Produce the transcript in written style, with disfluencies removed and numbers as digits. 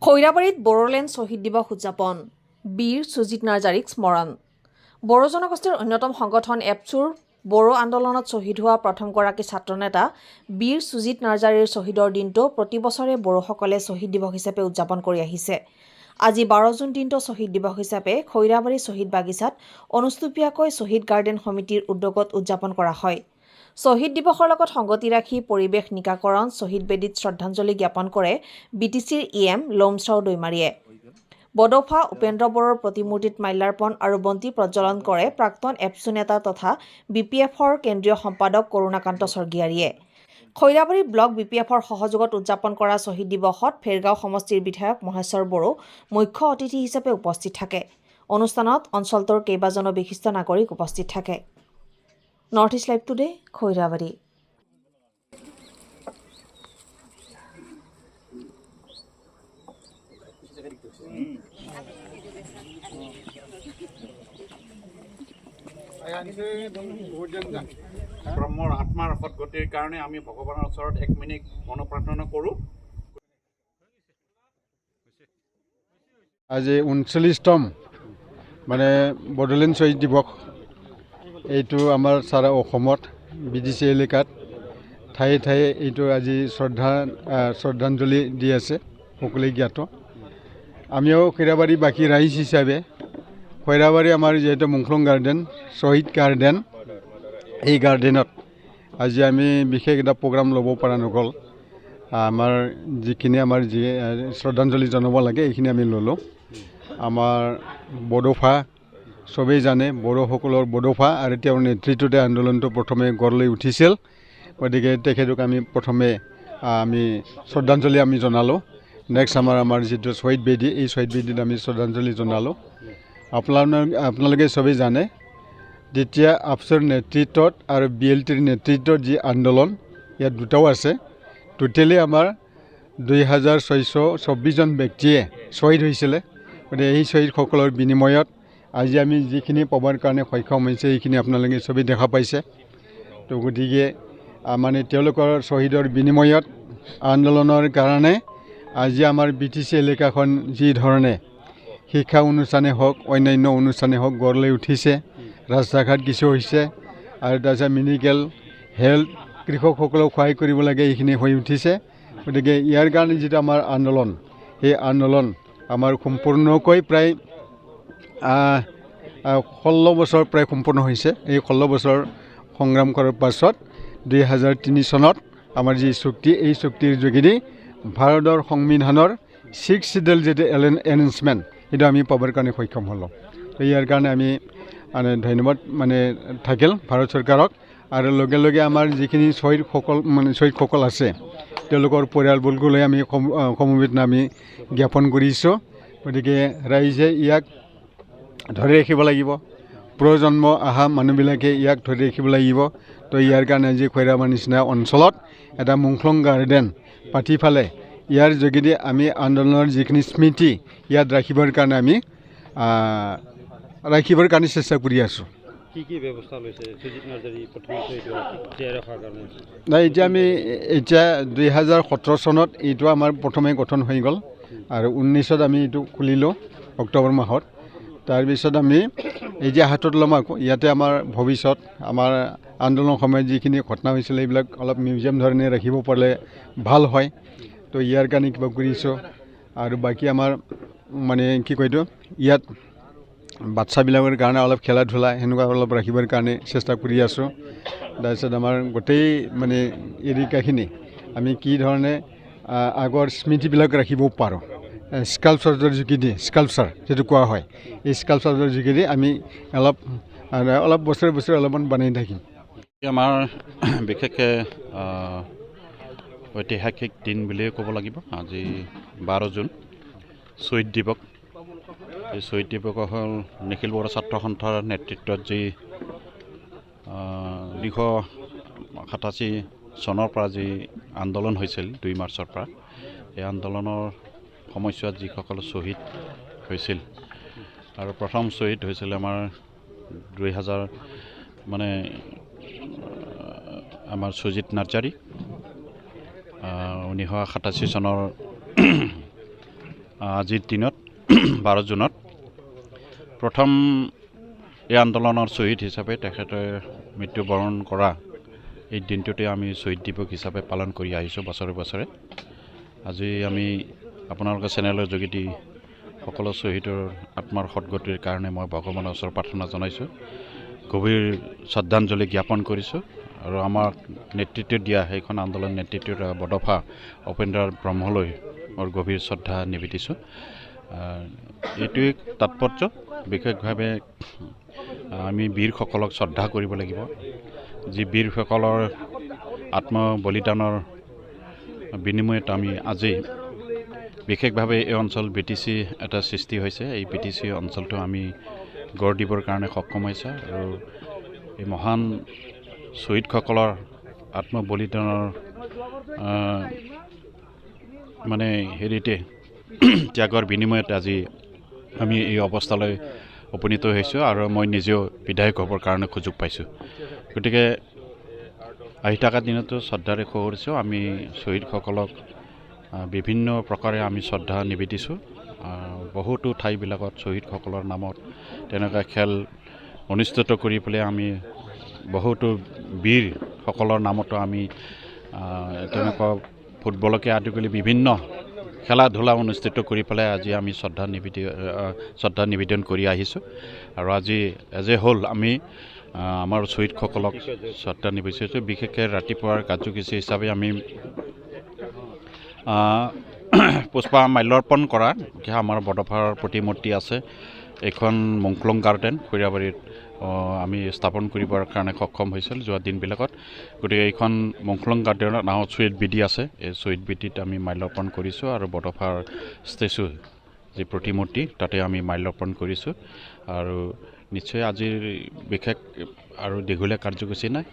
খৈৰাবাৰীত বড়োলেণ্ড শ্বহীদ দিৱস উদযাপন বীৰ সুজিত নাৰ্জাৰীক স্মৰণ বড়ো জনগোষ্ঠীৰ অন্যতম সংগঠন এপচুৰ বড়ো আন্দোলনত শ্বহীদ হোৱা প্ৰথমগৰাকী ছাত্ৰনেতা বীৰ সুজিত নাৰ্জাৰীৰ শ্বহীদৰ দিনটো প্ৰতি বছৰে বড়োসকলে শ্বহীদ দিৱস হিচাপে উদযাপন কৰি আহিছে। আজি 12 জুন দিনটো শ্বহীদ দিৱস হিচাপে খৈৰাবাৰী শ্বহীদ বাগিচাত অনুষ্টুপীয়াকৈ শ্বহীদ গাৰ্ডেন সমিতিৰ উদ্যোগত উদযাপন কৰা হয়। শ্বহীদ দিৱসৰ লগত সংগতি ৰাখি পৰিৱেশ নিকাকৰণ শ্বহীদ বেদীত শ্ৰদ্ধাঞ্জলি জ্ঞাপন কৰে বিটিচিৰ EM লোমশ্ৰাও দৈমাৰীয়ে। বডোফা উপেন্দ্ৰ বড়োৰ প্ৰতিমূৰ্তিত মাল্যাৰ্পণ আৰু বন্তি প্ৰজ্বলন কৰে প্ৰাক্তন এপচু নেতা তথা BPFৰ কেন্দ্ৰীয় সম্পাদক কৰুণাকান্ত স্বৰ্গীয়াৰীয়ে। খৈৰাবাৰী ব্লক BPFৰ সহযোগত উদযাপন কৰা শ্বহীদ দিৱসত ফেৰগাঁও সমষ্টিৰ বিধায়ক মহেশ্বৰ বড়ো মুখ্য অতিথি হিচাপে উপস্থিত থাকে। অনুষ্ঠানত অঞ্চলটোৰ কেইবাজনো বিশিষ্ট নাগৰিক উপস্থিত থাকে। North east live today Khoirabari. ব্ৰহ্মৰ আত্মাৰ সদ্গতিৰ কাৰণে আমি ভগৱানৰ ওচৰত 1 মিনিট মনোপ্ৰাৰ্থনা কৰোঁ। আজি 39তম বড়োলেণ্ড শ্বহীদ দিৱস এইটো আমাৰ সাৰা অসমত BDC এলেকাত ঠায়ে ঠায়ে এইটো আজি শ্ৰদ্ধাঞ্জলি দি আছে সকলোৱে জ্ঞাত। আমিও খৈৰাবাৰী বাকী ৰাইজ হিচাপে খৈৰাবাৰী আমাৰ যিহেতু মুংখলং গাৰ্ডেন শ্বহীদ গাৰ্ডেন এই গাৰ্ডেনত আজি আমি বিশেষ এটা প্ৰগ্ৰাম ল'ব পৰা নগ'ল। আমাৰ যিখিনি যি শ্ৰদ্ধাঞ্জলি জনাব লাগে এইখিনি আমি ল'লোঁ। আমাৰ বডোফা চবেই জানে বড়োসকলৰ বডোফা আৰু তেওঁৰ নেতৃত্বতে আন্দোলনটো প্ৰথমে গঢ় লৈ উঠিছিল। গতিকে তেখেতক আমি প্ৰথমে আমি শ্ৰদ্ধাঞ্জলি আমি জনালোঁ। নেক্সট আমাৰ যিটো শ্বহীদ বেদী এই শ্বহীদ বেদীত আমি শ্ৰদ্ধাঞ্জলি জনালোঁ। আপোনালোকে চবেই জানে যেতিয়া আপচুৰ নেতৃত্বত আৰু BLTৰ নেতৃত্বত যি আন্দোলন ইয়াত দুটাও আছে। টোটেলি আমাৰ 2624 জন ব্যক্তিয়ে শ্বহীদ হৈছিলে। গতিকে এই শ্বহীদসকলৰ বিনিময়ত আজি আমি যিখিনি পাবৰ কাৰণে সক্ষম হৈছে এইখিনি আপোনালোকে চবেই দেখা পাইছে। তো গতিকে তেওঁলোকৰ শ্বহীদৰ বিনিময়ত আন্দোলনৰ কাৰণে আজি আমাৰ BTC এলেকাখন যি ধৰণে শিক্ষা অনুষ্ঠানে হওক অন্যান্য অনুষ্ঠানে হওক গঢ় লৈ উঠিছে, ৰাস্তা ঘাট কিছু হৈছে আৰু তাৰপিছত মেডিকেল হেল্থ কৃষকসকলক সহায় কৰিব লাগে এইখিনি হৈ উঠিছে। গতিকে ইয়াৰ কাৰণে যিটো আমাৰ আন্দোলন সেই আন্দোলন আমাৰ সম্পূৰ্ণকৈ প্ৰায় 16 বছৰ প্ৰায় সম্পূৰ্ণ হৈছে। এই 16 বছৰ সংগ্ৰাম কৰাৰ পাছত 2003 চনত আমাৰ যি চুক্তি এই চুক্তিৰ যোগেদি ভাৰতৰ সংবিধানৰ 6 শিডিউল যিটো এনাউন্সমেণ্ট সেইটো আমি পাবৰ কাৰণে সক্ষম হ'লোঁ। তো ইয়াৰ কাৰণে আমি ধন্যবাদ থাকিল ভাৰত চৰকাৰক। আৰু লগে লগে আমাৰ যিখিনি শ্বহীদসকল আছে তেওঁলোকৰ পৰিয়ালবৰ্গলৈ আমি সমবেদনা আমি জ্ঞাপন কৰিছোঁ। গতিকে ৰাইজে ইয়াক ধৰি ৰাখিব লাগিব, প্ৰজন্ম অহা মানুহবিলাকে ইয়াক ধৰি ৰাখিব লাগিব। তো ইয়াৰ কাৰণে আজি খৈৰাবাৰীৰ নিচিনা অঞ্চলত এটা মুংখলং গাৰ্ডেন পাতি ফালে ইয়াৰ যোগেদি আমি আন্দোলনৰ যিখিনি স্মৃতি ইয়াত ৰাখিবৰ কাৰণে চেষ্টা কৰি আছোঁ। কি ব্যৱস্থা লৈছে সুজিত নাৰ্জাৰী জীয়াই ৰখাৰ কাৰণে? এতিয়া আমি 2017 চনত এইটো আমাৰ প্ৰথমে গঠন হৈ গ'ল আৰু 19ত আমি এইটো খুলিলোঁ অক্টোবৰ মাহত। তাৰপিছত আমি এই যে হাতত ল'ম আকৌ ইয়াতে আমাৰ ভৱিষ্যত আমাৰ আন্দোলনৰ সময়ত যিখিনি ঘটনা হৈছিলে এইবিলাক অলপ মিউজিয়াম ধৰণে ৰাখিব পাৰিলে ভাল হয়। তো ইয়াৰ কাৰণে কিবা কৰিছোঁ। আৰু বাকী আমাৰ কি কয় এইটো ইয়াত বাচ্চাবিলাকৰ কাৰণে অলপ খেলা ধূলা সেনেকুৱা অলপ ৰাখিবৰ কাৰণে চেষ্টা কৰি আছোঁ। তাৰপিছত আমাৰ গোটেই এলেকাখিনি আমি কি ধৰণে আগৰ স্মৃতিবিলাক ৰাখিব পাৰোঁ স্কাল্পচাৰৰ যোগেদি স্কাল্পচাৰ যিটো কোৱা হয় এই স্কাল্পচাৰৰ যোগেদি আমি অলপ বছৰে বছৰে অলপমান বনাই থাকিম। আমাৰ বিশেষকৈ ঐতিহাসিক দিন বুলিয়ে ক'ব লাগিব। আজি 12 জুন শ্বহীদ দিৱস। এই শ্বহীদ দিৱস হ'ল নিখিল বড়ো ছাত্ৰ সন্থাৰ নেতৃত্বত যি 1987 চনৰ পৰা যি আন্দোলন হৈছিল 2 মাৰ্চৰ পৰা এই আন্দোলনৰ সময়ছোৱাত যিসকল শ্বহীদ হৈছিল আৰু প্ৰথম শ্বহীদ হৈছিল আমাৰ 2000 আমাৰ সুজিত নাৰ্জাৰী 1987 চনৰ আজিৰ দিনত 12 জুনত প্ৰথম এই আন্দোলনৰ শ্বহীদ হিচাপে তেখেতে মৃত্যুবৰণ কৰা এই দিনটোতে আমি শ্বহীদ দিৱস হিচাপে পালন কৰি আহিছোঁ বছৰে বছৰে। আজি আমি আপোনালোকৰ চেনেলৰ যোগেদি সকলো শ্বহীদৰ আত্মাৰ সদ্গতিৰ কাৰণে মই ভগৱানৰ ওচৰত প্ৰাৰ্থনা জনাইছোঁ, গভীৰ শ্ৰদ্ধাঞ্জলি জ্ঞাপন কৰিছোঁ আৰু আমাক নেতৃত্ব দিয়া সেইখন আন্দোলন নেতৃত্ব বডফা উপেন্দ্ৰ ব্ৰহ্মলৈ মোৰ গভীৰ শ্ৰদ্ধা নিবেদিছোঁ। এইটোৱে তাৎপৰ্য, বিশেষভাৱে আমি বীৰসকলক শ্ৰদ্ধা কৰিব লাগিব, যি বীৰসকলৰ আত্মবলিদানৰ বিনিময়ত আমি আজি বিশেষভাৱে এই অঞ্চল BTC এটা সৃষ্টি হৈছে। এই BTC অঞ্চলটো আমি গঢ় দিবৰ কাৰণে সক্ষম হৈছে আৰু এই মহান শ্বহীদসকলৰ আত্মবলিদানৰ মানে হেৰিতে ত্যাগৰ বিনিময়ত আজি আমি এই অৱস্থালৈ উপনীত হৈছোঁ আৰু মই নিজেও বিধায়ক হ'বৰ কাৰণে সুযোগ পাইছোঁ। গতিকে আহি থকা দিনতো শ্ৰদ্ধাৰে সুঁৱৰিছোঁ। আমি শ্বহীদসকলক বিভিন্ন প্ৰকাৰে আমি শ্ৰদ্ধা নিবেদিছোঁ। বহুতো ঠাইবিলাকত শ্বহীদসকলৰ নামত তেনেকুৱা খেল অনুষ্ঠিত কৰি পেলাই আমি বহুতো বীৰসকলৰ নামতো আমি তেনেকুৱা ফুটবলকে আদি কৰি বিভিন্ন খেলা ধূলা অনুষ্ঠিত কৰি পেলাই আজি আমি শ্ৰদ্ধা নিবেদন কৰি আহিছোঁ আৰু আজি হ'ল আমি আমাৰ শ্বহীদসকলক শ্ৰদ্ধা নিবেদিছোঁ। বিশেষকৈ ৰাতিপুৱাৰ কাৰ্যসূচী হিচাপে আমি পুষ্পা মাল্যাৰ্পণ কৰা আমাৰ বডফাৰ প্ৰতিমূৰ্তি আছে, এইখন মংখলং গাৰ্ডেন খৈৰাবাৰীত আমি স্থাপন কৰিবৰ কাৰণে সক্ষম হৈছিল যোৱা দিনবিলাকত। গতিকে এইখন মংখলং গাৰ্ডেনত নাও শ্বহীদ বেদী আছে, এই শ্বহীদ বেদীত আমি মাল্যাৰ্পণ কৰিছোঁ আৰু বডফাৰ ষ্টেচু যি প্ৰতিমূৰ্তি তাতে আমি মাল্যাৰ্পণ কৰিছোঁ আৰু নিশ্চয় আজিৰ বিশেষ আৰু দীঘলীয়া কাৰ্যসূচী নাই।